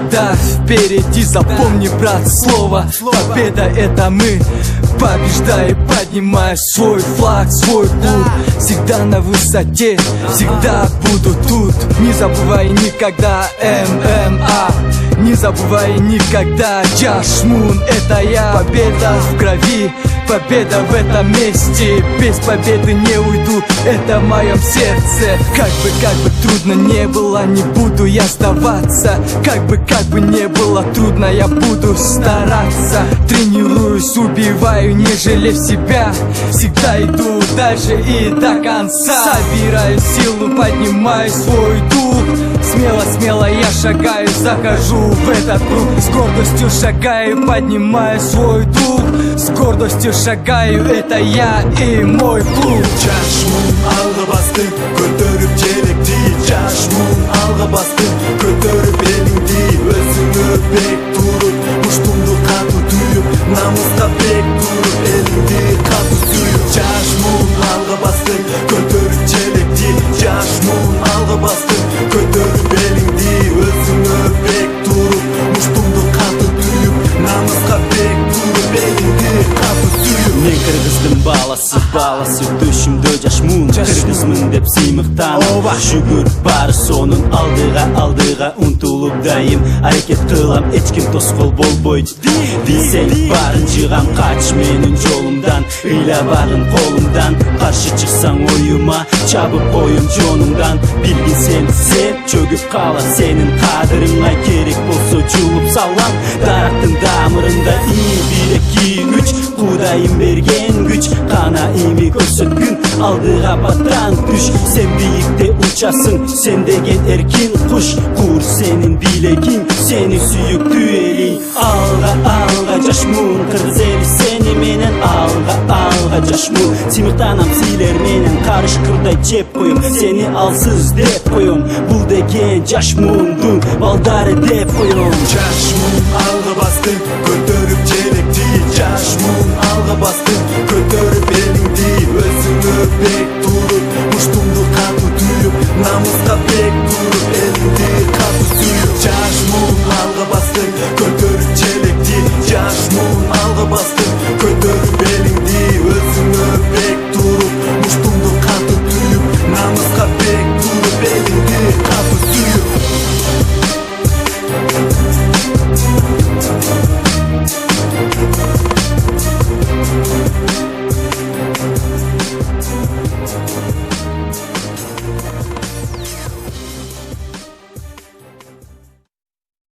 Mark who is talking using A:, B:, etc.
A: всегда впереди. Запомни, брат, слово победа — это мы. Побеждай, поднимай свой флаг, свой путь. Всегда на высоте, всегда буду тут. Не забывай никогда ММА, не забывай никогда Josh Moon, это я. Победа в крови, победа в этом месте. Без победы не уйду, это в моем сердце. Как бы трудно не было, не буду я сдаваться. Как бы не было трудно, я буду стараться. Тренируюсь, убиваю, не жалею себя. Всегда иду дальше и до конца. Собираю силу, поднимаю свой дух. Смело я шагаю, захожу в этот круг. С гордостью шагаю, поднимаю свой дух. С гордостью шагаю, это я и мой клуб.
B: Josh Moon, alga bastım, көтөрүп желекти. Josh Moon, alga bastım, көтөрүп элиңди. Өзүңө бек туруп, муштумду катуу түйүп, намыска бек туруп, элиңди катуу сүйүп. Josh Moon, alga bastым, көтөрүп желекти. Josh Moon, alga bastым, көтөрүп элиңди. Өзүңө бек туруп, муштумду катуу түйүп, намыска бек туруп, элиңди катуу сүйүп.
C: Мен кыргыздын баласы төшүмдө Josh Moon. Кыргызмын деп сыймыктан жүгүрүп бары сонун алдыга умтулуп дайым аракет кылам, эч ким тоскоол болбойт. Десең барын жыгам, кач менин жолумдан, ыйла багын колумдан. Каршы чыксаң оюма, чабып коюм жонуңдан. Билгин сен чөгүп кала, сенин кадырыңа керек болсо жулуп салам. Дарактын дамырында бир-эки күч, Кудайым берген күч. Кана эми көрсөткүн, алдыга батан түш. Сен бийикте учасың, сен деген эркин куш. Кур сенин билегиң, сени сүйүктүү элиң. Алга Josh Moon, кыргыз эли сени менен. Алга Josh Moon, сыймыктанам силер менен. Карышкырдай жеп коем, сени алсыз деп коем. Бул деген Josh Moon'дун балдары деп коем.